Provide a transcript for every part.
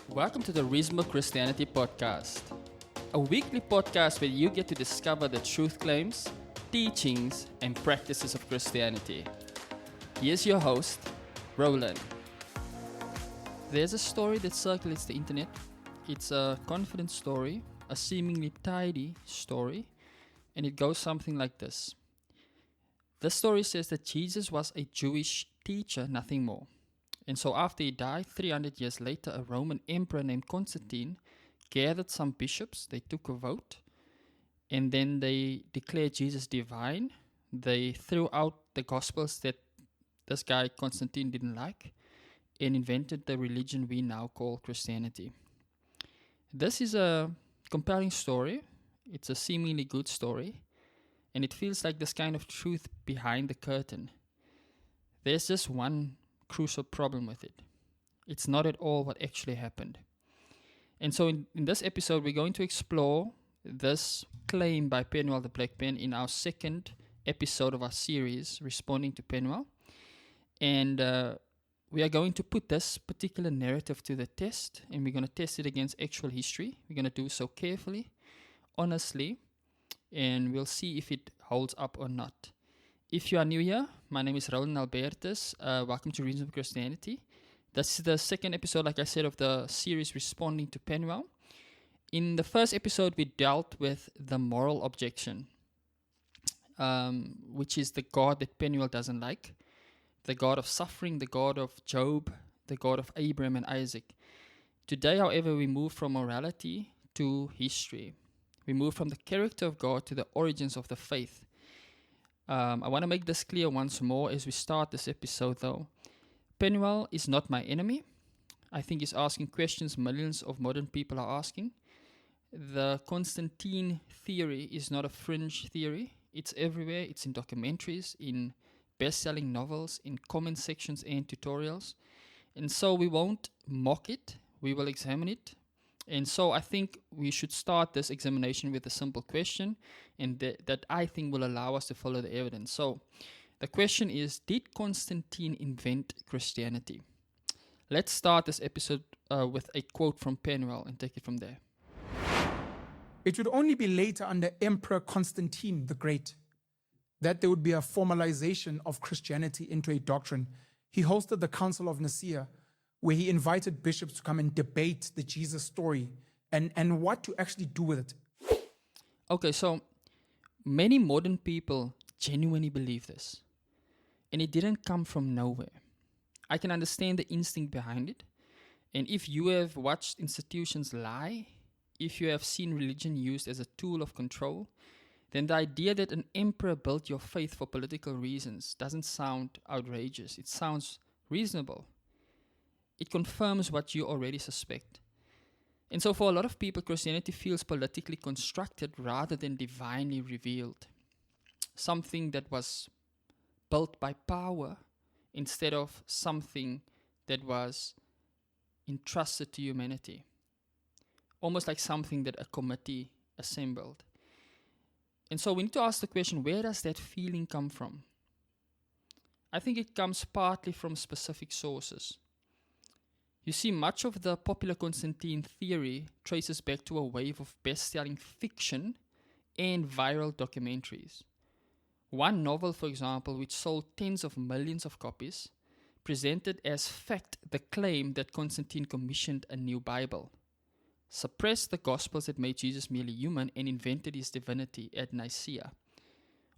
Welcome to the Reasonable Christianity Podcast, a weekly podcast where you get to discover the truth claims, teachings, and practices of Christianity. Here's your host, Roland. There's a story that circulates the internet. It's a confident story, a seemingly tidy story, and it goes something like this. The story says that Jesus was a Jewish teacher, nothing more. And so after he died, 300 years later, a Roman emperor named Constantine gathered some bishops. They took a vote, and then they declared Jesus divine. They threw out the gospels that this guy Constantine didn't like and invented the religion we now call Christianity. This is a compelling story. It's a seemingly good story, and it feels like this kind of truth behind the curtain. There's just one crucial problem with it. It's not at all what actually happened. And so in this episode, we're going to explore this claim by Penuel the Black Pen in our second episode of our series, Responding to Penuel. And we are going to put this particular narrative to the test, and we're going to test it against actual history. We're going to do so carefully, honestly, and we'll see if it holds up or not. If you are new here, my name is Roland Albertus. Welcome to Reasonable Christianity. This is the second episode, like I said, of the series Responding to Penuel. In the first episode, we dealt with the moral objection, which is the God that Penuel doesn't like, the God of suffering, the God of Job, the God of Abraham and Isaac. Today, however, we move from morality to history. We move from the character of God to the origins of the faith. I want to make this clear once more as we start this episode, though. Penuel is not my enemy. I think he's asking questions millions of modern people are asking. The Constantine theory is not a fringe theory. It's everywhere. It's in documentaries, in best-selling novels, in comment sections and tutorials. And so we won't mock it. We will examine it. And so I think we should start this examination with a simple question, and that I think will allow us to follow the evidence. So the question is, did Constantine invent Christianity? Let's start this episode with a quote from Penuel and take it from there. It would only be later under Emperor Constantine the Great that there would be a formalization of Christianity into a doctrine. He hosted the Council of Nicaea, where he invited bishops to come and debate the Jesus story and what to actually do with it. Okay, so many modern people genuinely believe this, and it didn't come from nowhere. I can understand the instinct behind it, and if you have watched institutions lie, if you have seen religion used as a tool of control, then the idea that an emperor built your faith for political reasons doesn't sound outrageous. It sounds reasonable. It confirms what you already suspect. And so for a lot of people, Christianity feels politically constructed rather than divinely revealed. Something that was built by power instead of something that was entrusted to humanity. Almost like something that a committee assembled. And so we need to ask the question, where does that feeling come from? I think it comes partly from specific sources. You see, much of the popular Constantine theory traces back to a wave of best-selling fiction and viral documentaries. One novel, for example, which sold tens of millions of copies, presented as fact the claim that Constantine commissioned a new Bible, suppressed the Gospels that made Jesus merely human, and invented his divinity at Nicaea.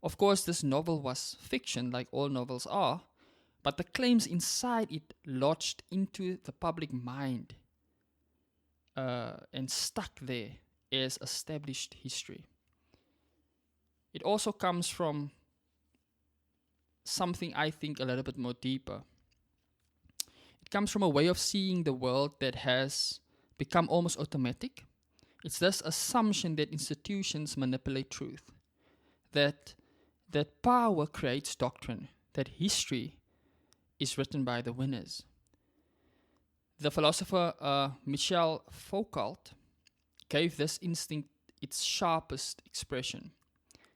Of course, this novel was fiction, like all novels are, but the claims inside it lodged into the public mind and stuck there as established history. It also comes from something I think a little bit more deeper. It comes from a way of seeing the world that has become almost automatic. It's this assumption that institutions manipulate truth, that power creates doctrine, that history is written by the winners. The philosopher Michel Foucault gave this instinct its sharpest expression.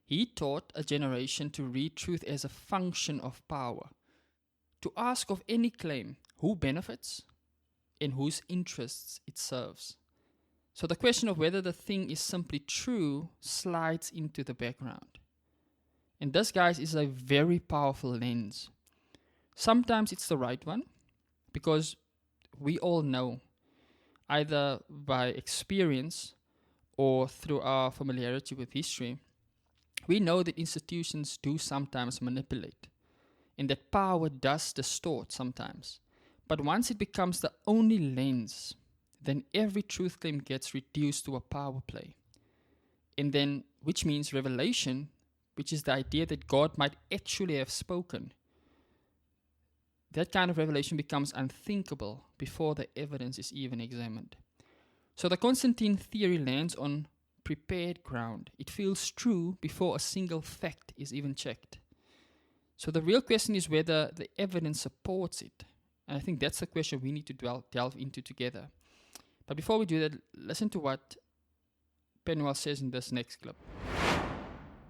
He taught a generation to read truth as a function of power, to ask of any claim who benefits, and whose interests it serves. So the question of whether the thing is simply true slides into the background. And this, guys, is a very powerful lens. Sometimes it's the right one, because we all know, either by experience or through our familiarity with history, we know that institutions do sometimes manipulate, and that power does distort sometimes. But once it becomes the only lens, then every truth claim gets reduced to a power play. And then, which means revelation, which is the idea that God might actually have spoken, that kind of revelation becomes unthinkable before the evidence is even examined. So the Constantine theory lands on prepared ground. It feels true before a single fact is even checked. So the real question is whether the evidence supports it. And I think that's the question we need to delve into together. But before we do that, listen to what Penuel says in this next clip.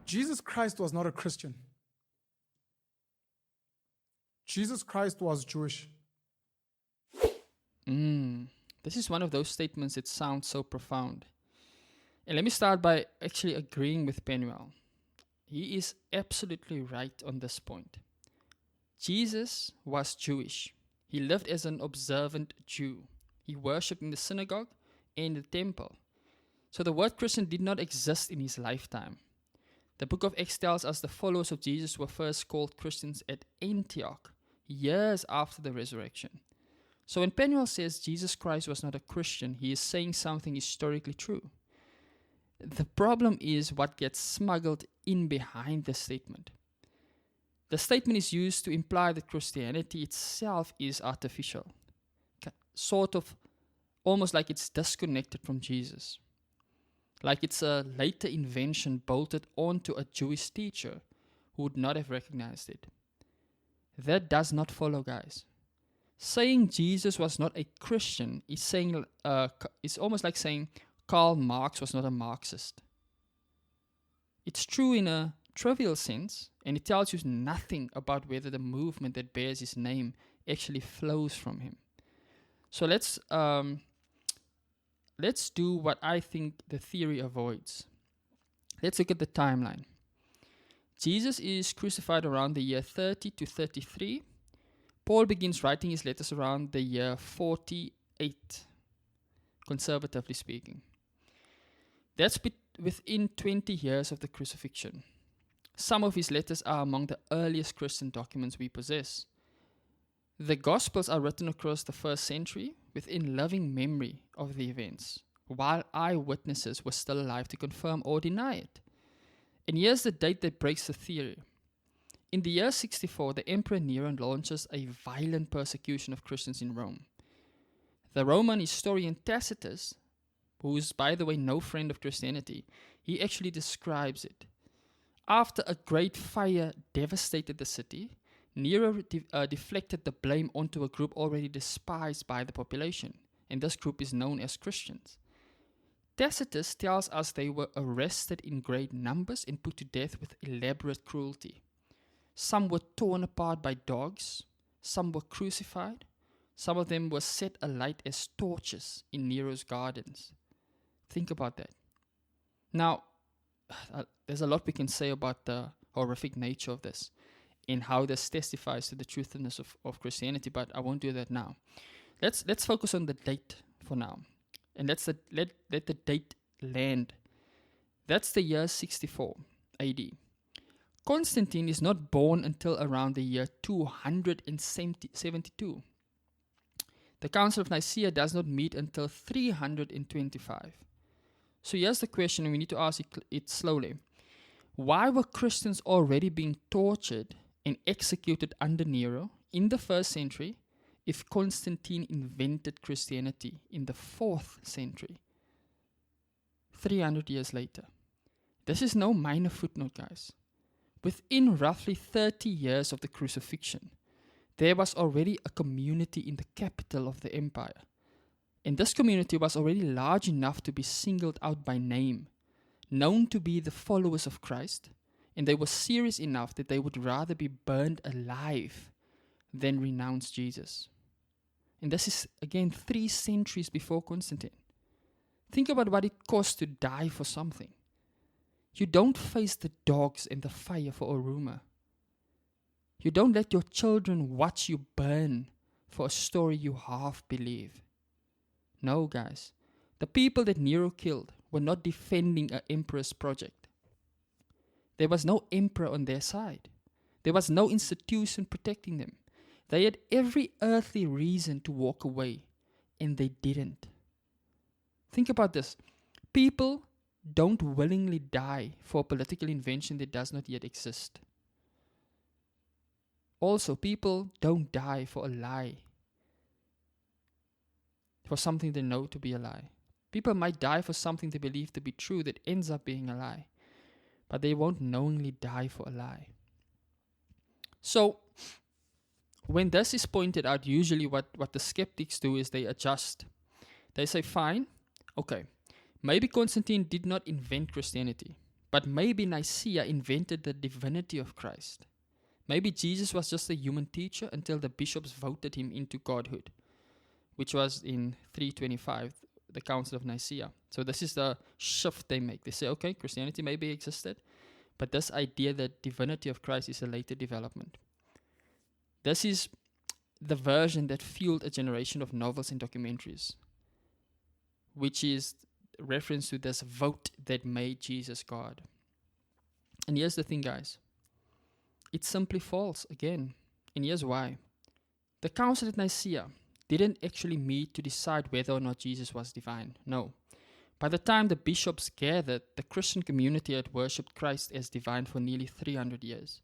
Jesus Christ was not a Christian. Jesus Christ was Jewish. This is one of those statements that sound so profound. And let me start by actually agreeing with Penuel. He is absolutely right on this point. Jesus was Jewish. He lived as an observant Jew. He worshipped in the synagogue and the temple. So the word Christian did not exist in his lifetime. The book of Acts tells us the followers of Jesus were first called Christians at Antioch, years after the resurrection. So when Penuel says Jesus Christ was not a Christian, he is saying something historically true. The problem is what gets smuggled in behind the statement. The statement is used to imply that Christianity itself is artificial, sort of almost like it's disconnected from Jesus. Like it's a later invention bolted onto a Jewish teacher who would not have recognized it. That does not follow, guys. Saying Jesus was not a Christian is saying it's almost like saying Karl Marx was not a Marxist. It's true in a trivial sense, and it tells you nothing about whether the movement that bears his name actually flows from him. So let's do what I think the theory avoids. Let's look at the timeline. Jesus is crucified around the year 30 to 33. Paul begins writing his letters around the year 48, conservatively speaking. That's within 20 years of the crucifixion. Some of his letters are among the earliest Christian documents we possess. The Gospels are written across the first century within living memory of the events, while eyewitnesses were still alive to confirm or deny it. And here's the date that breaks the theory. In the year 64, the Emperor Nero launches a violent persecution of Christians in Rome. The Roman historian Tacitus, who is, by the way, no friend of Christianity, he actually describes it. After a great fire devastated the city, Nero deflected the blame onto a group already despised by the population, and this group is known as Christians. Tacitus tells us they were arrested in great numbers and put to death with elaborate cruelty. Some were torn apart by dogs, some were crucified, some of them were set alight as torches in Nero's gardens. Think about that. Now, there's a lot we can say about the horrific nature of this and how this testifies to the truthfulness of Christianity, but I won't do that now. Let's focus on the date for now, and let the date land. That's the year 64 AD. Constantine is not born until around the year 272. The Council of Nicaea does not meet until 325. So here's the question, and we need to ask it slowly. Why were Christians already being tortured and executed under Nero in the 1st century if Constantine invented Christianity in the 4th century, 300 years later? This is no minor footnote, guys. Within roughly 30 years of the crucifixion, there was already a community in the capital of the empire. And this community was already large enough to be singled out by name, known to be the followers of Christ, and they were serious enough that they would rather be burned alive than renounce Jesus. And this is, again, 3 centuries before Constantine. Think about what it costs to die for something. You don't face the dogs and the fire for a rumor. You don't let your children watch you burn for a story you half believe. No, guys. The people that Nero killed were not defending an emperor's project. There was no emperor on their side. There was no institution protecting them. They had every earthly reason to walk away, and they didn't. Think about this. People don't willingly die for a political invention that does not yet exist. Also, people don't die for a lie, for something they know to be a lie. People might die for something they believe to be true that ends up being a lie, but they won't knowingly die for a lie. So, when this is pointed out, usually what the skeptics do is they adjust. They say, fine, okay, maybe Constantine did not invent Christianity, but maybe Nicaea invented the divinity of Christ. Maybe Jesus was just a human teacher until the bishops voted him into godhood, which was in 325, the Council of Nicaea. So this is the shift they make. They say, okay, Christianity maybe existed, but this idea that divinity of Christ is a later development. This is the version that fueled a generation of novels and documentaries, which is reference to this vote that made Jesus God. And here's the thing, guys. It's simply false again. And here's why. The Council of Nicaea didn't actually meet to decide whether or not Jesus was divine. No. By the time the bishops gathered, the Christian community had worshipped Christ as divine for nearly 300 years.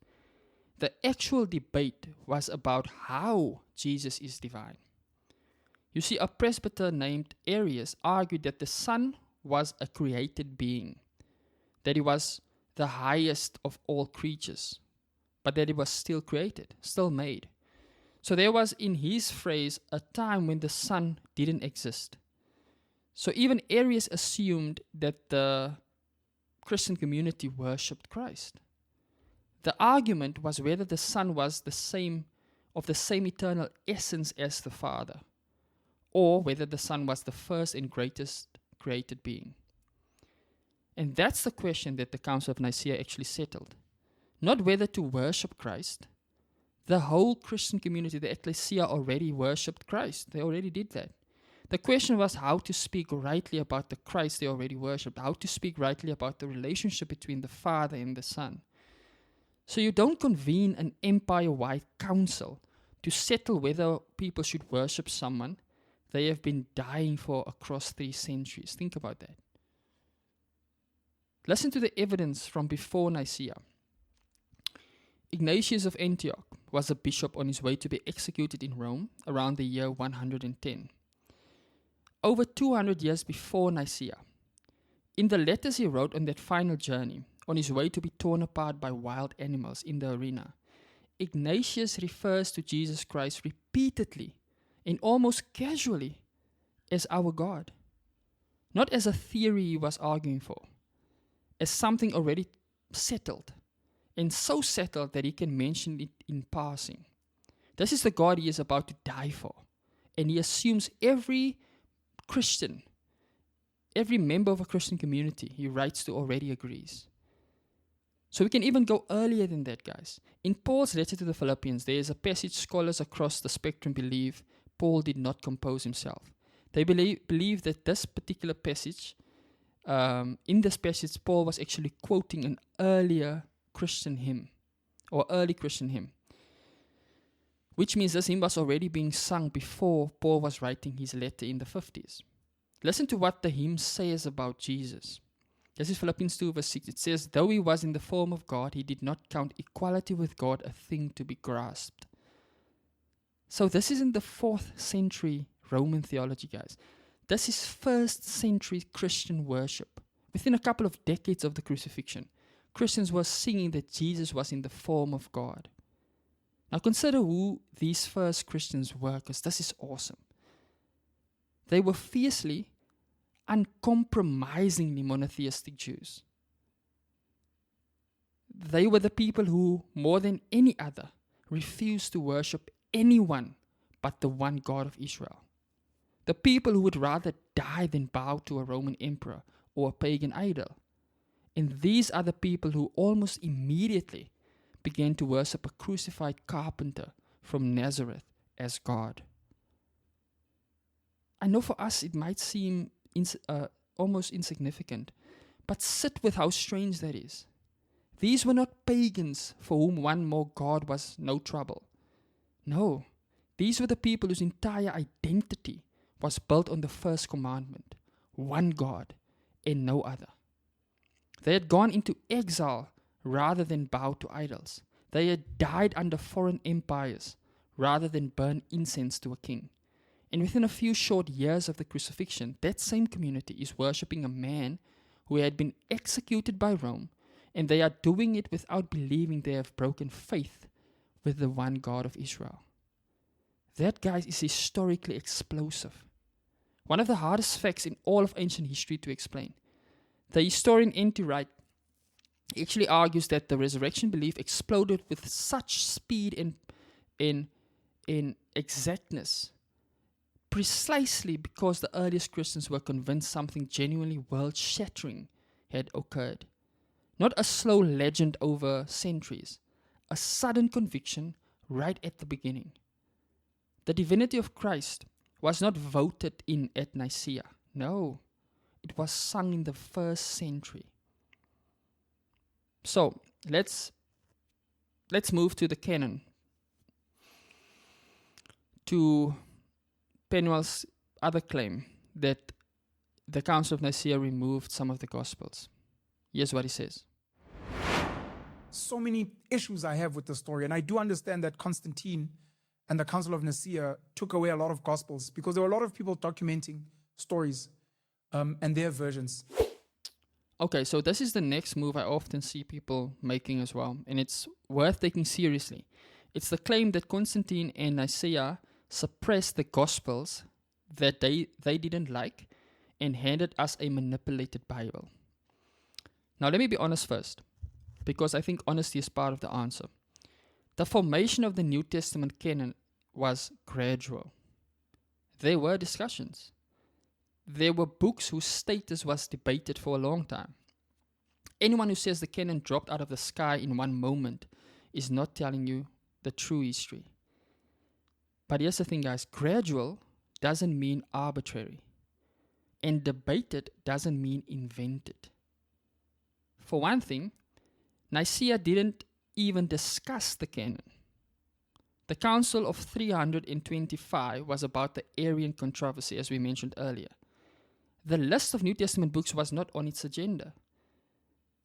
The actual debate was about how Jesus is divine. You see, a presbyter named Arius argued that the Son was a created being, that he was the highest of all creatures, but that he was still created, still made. So there was, in his phrase, a time when the Son didn't exist. So even Arius assumed that the Christian community worshipped Christ. The argument was whether the Son was of the same eternal essence as the Father, or whether the Son was the first and greatest created being. And that's the question that the Council of Nicaea actually settled. Not whether to worship Christ. The whole Christian community, the ecclesia, already worshipped Christ. They already did that. The question was how to speak rightly about the Christ they already worshipped, how to speak rightly about the relationship between the Father and the Son. So you don't convene an empire-wide council to settle whether people should worship someone they have been dying for across 3 centuries. Think about that. Listen to the evidence from before Nicaea. Ignatius of Antioch was a bishop on his way to be executed in Rome around the year 110. Over 200 years before Nicaea, in the letters he wrote on that final journey, on his way to be torn apart by wild animals in the arena, Ignatius refers to Jesus Christ repeatedly and almost casually as our God. Not as a theory he was arguing for, as something already settled, and so settled that he can mention it in passing. This is the God he is about to die for, and he assumes every Christian, every member of a Christian community he writes to already agrees. So we can even go earlier than that, guys. In Paul's letter to the Philippians, there is a passage scholars across the spectrum believe Paul did not compose himself. They believe that this particular passage, in this passage, Paul was actually quoting an earlier Christian hymn, or early Christian hymn, which means this hymn was already being sung before Paul was writing his letter in the 50s. Listen to what the hymn says about Jesus. This is Philippians 2 verse 6. It says, though he was in the form of God, he did not count equality with God a thing to be grasped. So this isn't the 4th century Roman theology, guys. This is 1st century Christian worship. Within a couple of decades of the crucifixion, Christians were singing that Jesus was in the form of God. Now consider who these first Christians were, because this is awesome. They were fiercely, uncompromisingly monotheistic Jews. They were the people who, more than any other, refused to worship anyone but the one God of Israel. The people who would rather die than bow to a Roman emperor or a pagan idol. And these are the people who almost immediately began to worship a crucified carpenter from Nazareth as God. I know for us it might seem almost insignificant, but sit with how strange that is. These were not pagans for whom one more God was no trouble. No, these were the people whose entire identity was built on the first commandment, one God and no other. They had gone into exile rather than bow to idols. They had died under foreign empires rather than burn incense to a king. And within a few short years of the crucifixion, that same community is worshipping a man who had been executed by Rome, and they are doing it without believing they have broken faith with the one God of Israel. That, guys, is historically explosive. One of the hardest facts in all of ancient history to explain. The historian N.T. Wright actually argues that the resurrection belief exploded with such speed and in exactness precisely because the earliest Christians were convinced something genuinely world-shattering had occurred. Not a slow legend over centuries, a sudden conviction right at the beginning. The divinity of Christ was not voted in at Nicaea. No, it was sung in the first century. So, let's move to the Canon. To Penuel's other claim that the Council of Nicaea removed some of the Gospels. Here's what he says. So many issues I have with the story, and I do understand that Constantine and the Council of Nicaea took away a lot of Gospels because there were a lot of people documenting stories and their versions. Okay, so this is the next move I often see people making as well, and it's worth taking seriously. It's the claim that Constantine and Nicaea suppressed the Gospels that they didn't like and handed us a manipulated Bible. Now, let me be honest first, because I think honesty is part of the answer. The formation of the New Testament canon was gradual. There were discussions. There were books whose status was debated for a long time. Anyone who says the canon dropped out of the sky in one moment is not telling you the true history. But here's the thing, guys. Gradual doesn't mean arbitrary. And debated doesn't mean invented. For one thing, Nicaea didn't even discuss the canon. The Council of 325 was about the Arian controversy, as we mentioned earlier. The list of New Testament books was not on its agenda.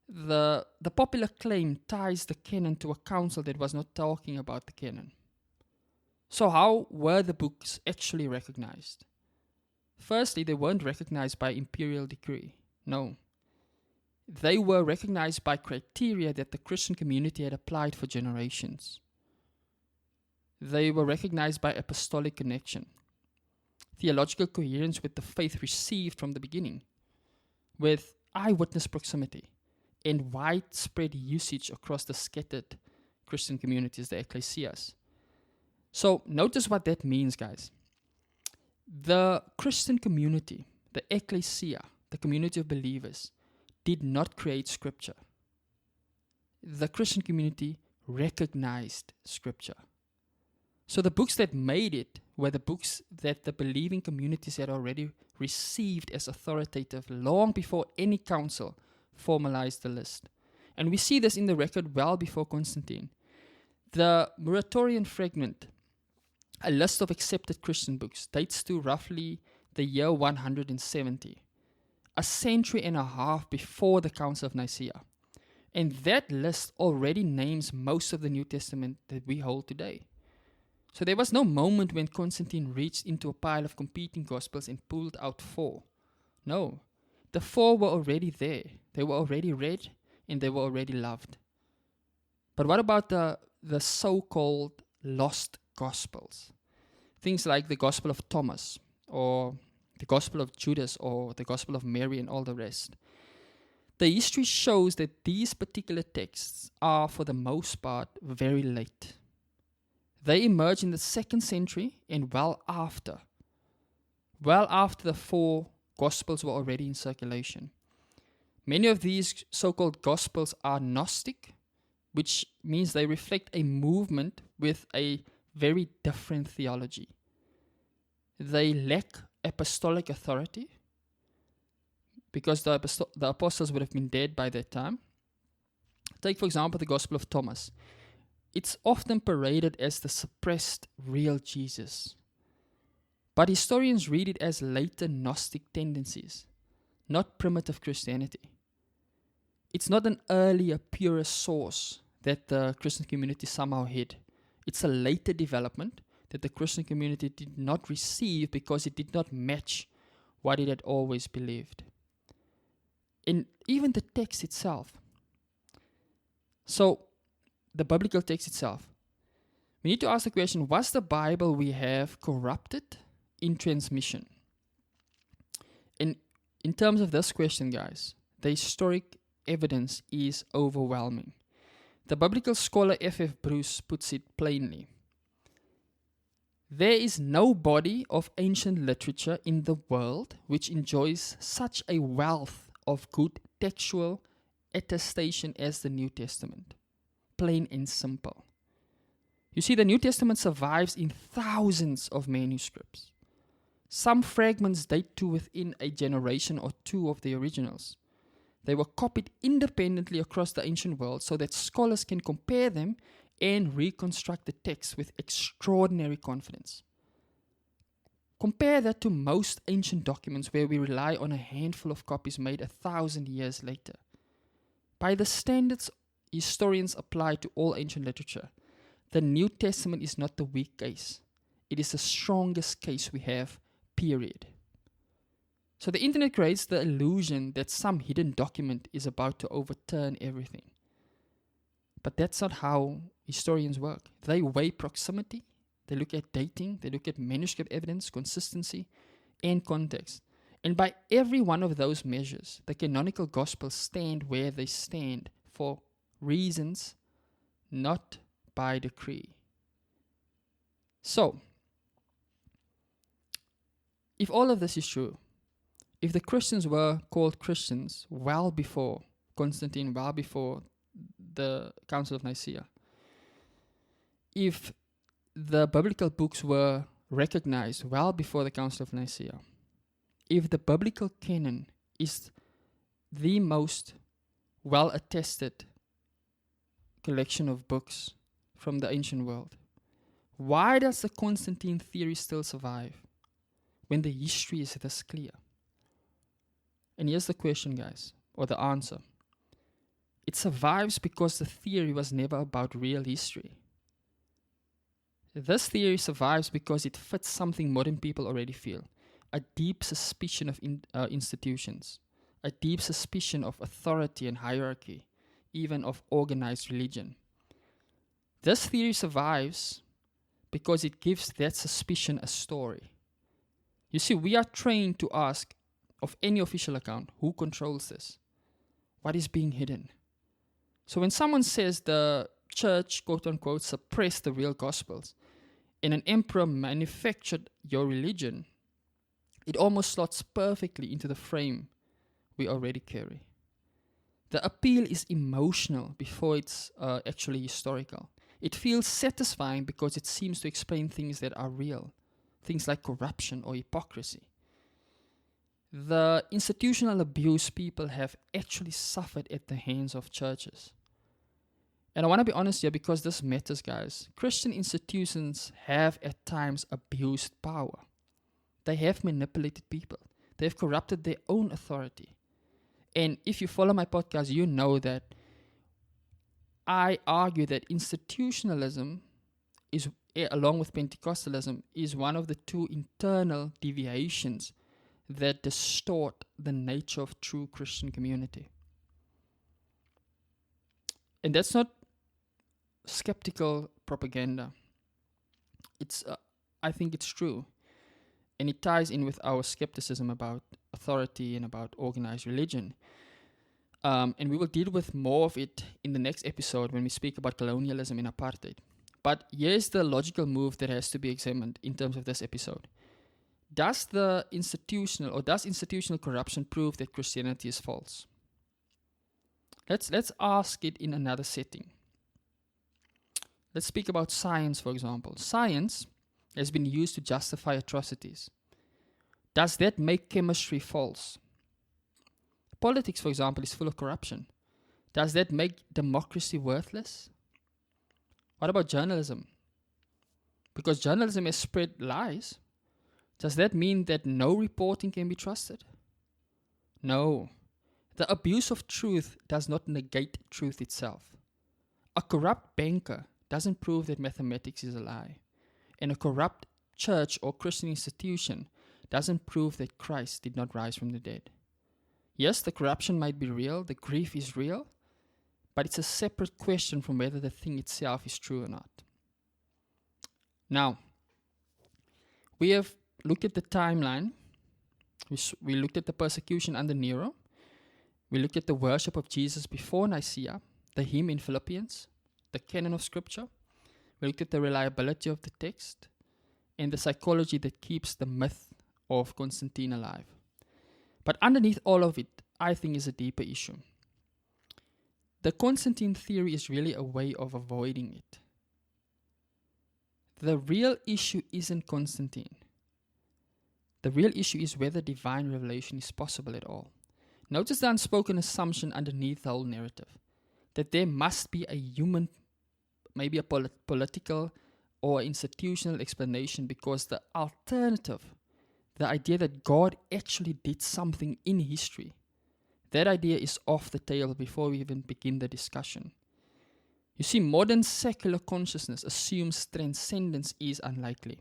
The popular claim ties the canon to a council that was not talking about the canon. So how were the books actually recognized? Firstly, they weren't recognized by imperial decree. No. They were recognized by criteria that the Christian community had applied for generations. They were recognized by apostolic connection, theological coherence with the faith received from the beginning, with eyewitness proximity, and widespread usage across the scattered Christian communities, the ecclesias. So notice what that means, guys. The Christian community, the ecclesia, the community of believers, did not create scripture. The Christian community recognized scripture. So the books that made it were the books that the believing communities had already received as authoritative long before any council formalized the list. And we see this in the record well before Constantine. The Muratorian fragment, a list of accepted Christian books, dates to roughly the year 170, a century and a half before the Council of Nicaea. And that list already names most of the New Testament that we hold today. So there was no moment when Constantine reached into a pile of competing gospels and pulled out 4. No, the 4 were already there. They were already read and they were already loved. But what about the so-called lost gospels? Things like the Gospel of Thomas or the Gospel of Judas or the Gospel of Mary and all the rest. The history shows that these particular texts are, for the most part, very late. They emerged in the 2nd century and well after the 4 Gospels were already in circulation. Many of these so-called Gospels are Gnostic, which means they reflect a movement with a very different theology. They lack apostolic authority because the apostles would have been dead by that time. Take, for example, the Gospel of Thomas. It's often paraded as the suppressed real Jesus. But historians read it as later Gnostic tendencies, not primitive Christianity. It's not an earlier, purer source that the Christian community somehow hid. It's a later development that the Christian community did not receive because it did not match what it had always believed. And even the text itself. So, the biblical text itself. We need to ask the question, was the Bible we have corrupted in transmission? And in terms of this question, guys, the historic evidence is overwhelming. The biblical scholar F.F. Bruce puts it plainly. There is no body of ancient literature in the world which enjoys such a wealth of good textual attestation as the New Testament. Plain and simple. You see, the New Testament survives in thousands of manuscripts. Some fragments date to within a generation or two of the originals. They were copied independently across the ancient world so that scholars can compare them and reconstruct the text with extraordinary confidence. Compare that to most ancient documents where we rely on a handful of copies made 1,000 years later. By the standards historians apply to all ancient literature, the New Testament is not the weak case. It is the strongest case we have, period. So the internet creates the illusion that some hidden document is about to overturn everything. But that's not how historians work. They weigh proximity, they look at dating, they look at manuscript evidence, consistency, and context. And by every one of those measures, the canonical Gospels stand where they stand for reasons, not by decree. So, if all of this is true, if the Christians were called Christians well before Constantine, well before the Council of Nicaea, if the biblical books were recognized well before the Council of Nicaea, if the biblical canon is the most well-attested collection of books from the ancient world, why does the Constantine theory still survive when the history is this clear? And here's the question, guys, or the answer. It survives because the theory was never about real history. This theory survives because it fits something modern people already feel, a deep suspicion of institutions, a deep suspicion of authority and hierarchy, even of organized religion. This theory survives because it gives that suspicion a story. You see, we are trained to ask of any official account, who controls this? What is being hidden? So when someone says the church, quote unquote, suppressed the real gospels, and an emperor manufactured your religion, it almost slots perfectly into the frame we already carry. The appeal is emotional before it's actually historical. It feels satisfying because it seems to explain things that are real, things like corruption or hypocrisy. The institutional abuse people have actually suffered at the hands of churches. And I want to be honest here because this matters, guys. Christian institutions have at times abused power. They have manipulated people. They have corrupted their own authority. And if you follow my podcast, you know that I argue that institutionalism is, along with Pentecostalism, is one of the two internal deviations that distort the nature of true Christian community. And that's not skeptical propaganda. I think it's true. And it ties in with our skepticism about authority and about organized religion. And we will deal with more of it in the next episode when we speak about colonialism and apartheid. But here's the logical move that has to be examined in terms of this episode. Does institutional corruption prove that Christianity is false? Let's ask it in another setting. Let's speak about science, for example. Science has been used to justify atrocities. Does that make chemistry false? Politics, for example, is full of corruption. Does that make democracy worthless? What about journalism? Because journalism has spread lies, does that mean that no reporting can be trusted? No. The abuse of truth does not negate truth itself. A corrupt banker doesn't prove that mathematics is a lie. And a corrupt church or Christian institution doesn't prove that Christ did not rise from the dead. Yes, the corruption might be real, the grief is real, but it's a separate question from whether the thing itself is true or not. Now, we have looked at the timeline. We looked at the persecution under Nero. We looked at the worship of Jesus before Nicaea, the hymn in Philippians, the canon of scripture. We looked at the reliability of the text and the psychology that keeps the myth of Constantine alive. But underneath all of it, I think, is a deeper issue. The Constantine theory is really a way of avoiding it. The real issue isn't Constantine. The real issue is whether divine revelation is possible at all. Notice the unspoken assumption underneath the whole narrative, that there must be a human, maybe a political or institutional explanation, because the alternative, the idea that God actually did something in history, that idea is off the table before we even begin the discussion. You see, modern secular consciousness assumes transcendence is unlikely.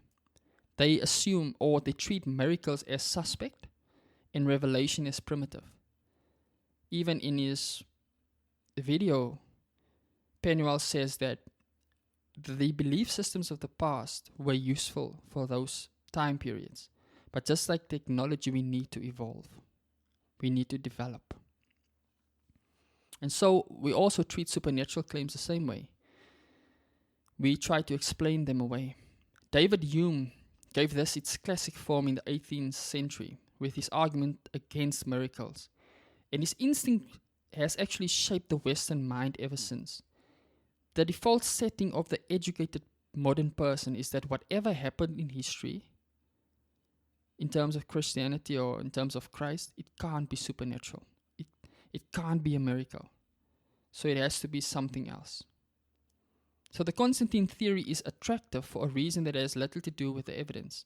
They assume or they treat miracles as suspect and revelation as primitive. Even in his video, Penuel says that the belief systems of the past were useful for those time periods. But just like technology, we need to evolve. We need to develop. And so we also treat supernatural claims the same way. We try to explain them away. David Hume gave this its classic form in the 18th century with his argument against miracles. And his instinct has actually shaped the Western mind ever since. The default setting of the educated modern person is that whatever happened in history, in terms of Christianity or in terms of Christ, it can't be supernatural. It can't be a miracle. So it has to be something else. So the Constantine theory is attractive for a reason that has little to do with the evidence,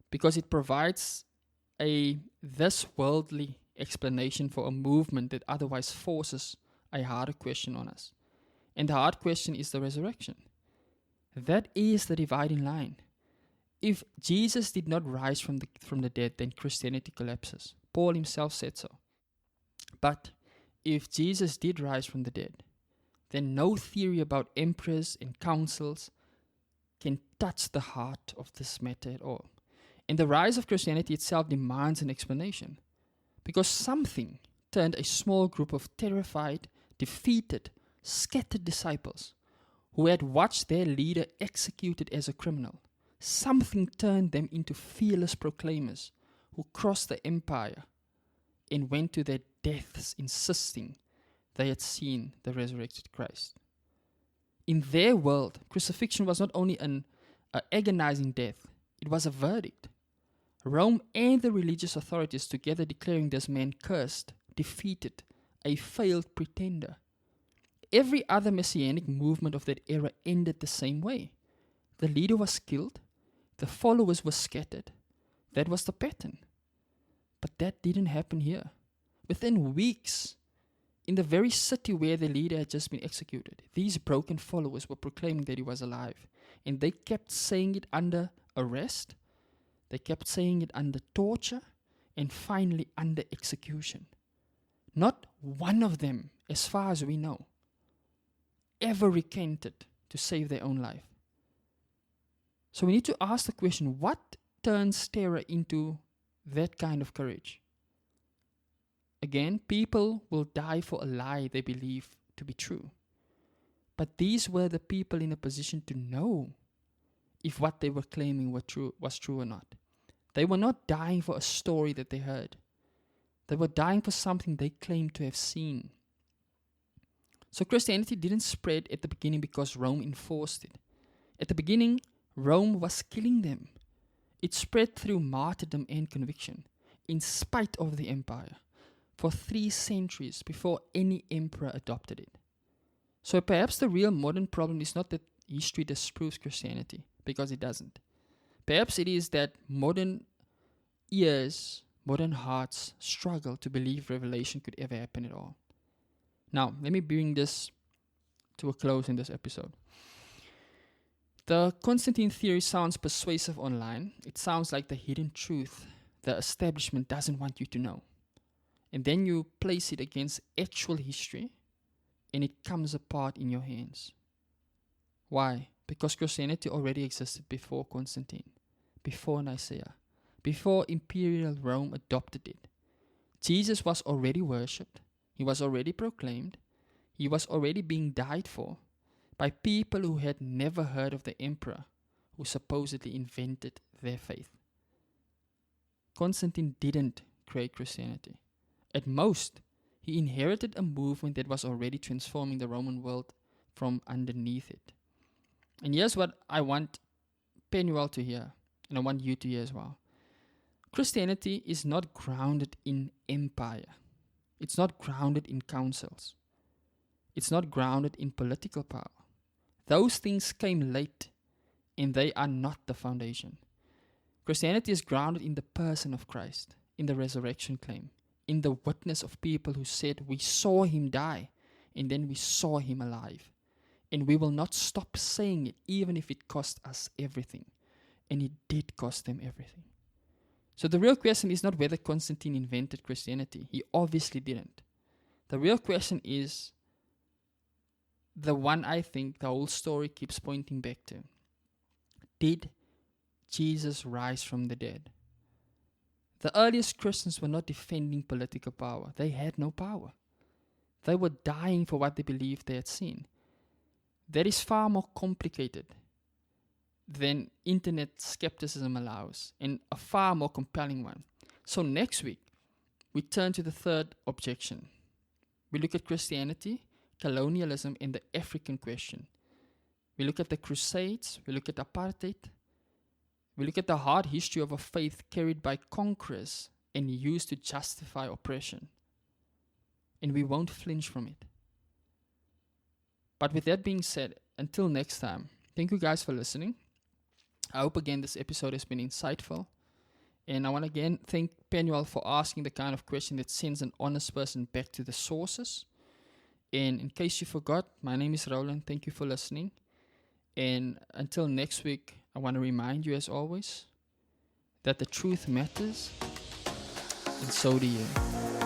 because it provides this worldly explanation for a movement that otherwise forces a harder question on us. And the hard question is the resurrection. That is the dividing line. If Jesus did not rise from the dead, then Christianity collapses. Paul himself said so. But if Jesus did rise from the dead, then no theory about emperors and councils can touch the heart of this matter at all. And the rise of Christianity itself demands an explanation, because something turned a small group of terrified, defeated, scattered disciples who had watched their leader executed as a criminal. Something turned them into fearless proclaimers who crossed the empire and went to their deaths insisting they had seen the resurrected Christ. In their world, crucifixion was not only an agonizing death, it was a verdict. Rome and the religious authorities together declaring this man cursed, defeated, a failed pretender. Every other messianic movement of that era ended the same way. The leader was killed, the followers were scattered. That was the pattern. But that didn't happen here. Within weeks, in the very city where the leader had just been executed, these broken followers were proclaiming that he was alive. And they kept saying it under arrest, they kept saying it under torture, and finally under execution. Not one of them, as far as we know, ever recanted to save their own life. So we need to ask the question, what turns terror into that kind of courage? Again, people will die for a lie they believe to be true. But these were the people in a position to know if what they were claiming was true or not. They were not dying for a story that they heard. They were dying for something they claimed to have seen. So Christianity didn't spread at the beginning because Rome enforced it. At the beginning, Rome was killing them. It spread through martyrdom and conviction, in spite of the empire, for 3 centuries before any emperor adopted it. So perhaps the real modern problem is not that history disproves Christianity, because it doesn't. Perhaps it is that modern ears, modern hearts struggle to believe revelation could ever happen at all. Now, let me bring this to a close in this episode. The Constantine theory sounds persuasive online. It sounds like the hidden truth the establishment doesn't want you to know. And then you place it against actual history, and it comes apart in your hands. Why? Because Christianity already existed before Constantine, before Nicaea, before Imperial Rome adopted it. Jesus was already worshipped. He was already proclaimed. He was already being died for by people who had never heard of the emperor who supposedly invented their faith. Constantine didn't create Christianity. At most, he inherited a movement that was already transforming the Roman world from underneath it. And here's what I want Penuel to hear, and I want you to hear as well. Christianity is not grounded in empire. It's not grounded in councils. It's not grounded in political power. Those things came late, and they are not the foundation. Christianity is grounded in the person of Christ, in the resurrection claim, in the witness of people who said, we saw him die, and then we saw him alive. And we will not stop saying it, even if it cost us everything. And it did cost them everything. So the real question is not whether Constantine invented Christianity. He obviously didn't. The real question is the one I think the whole story keeps pointing back to. Did Jesus rise from the dead? The earliest Christians were not defending political power. They had no power. They were dying for what they believed they had seen. That is far more complicated than internet skepticism allows, and a far more compelling one. So next week, we turn to the third objection. We look at Christianity, colonialism, and the African question. We look at the Crusades, we look at apartheid, we look at the hard history of a faith carried by conquerors and used to justify oppression. And we won't flinch from it. But with that being said, until next time, thank you guys for listening. I hope again this episode has been insightful. And I want to again thank Penuel for asking the kind of question that sends an honest person back to the sources. And in case you forgot, my name is Roland. Thank you for listening. And until next week, I want to remind you as always that the truth matters, and so do you.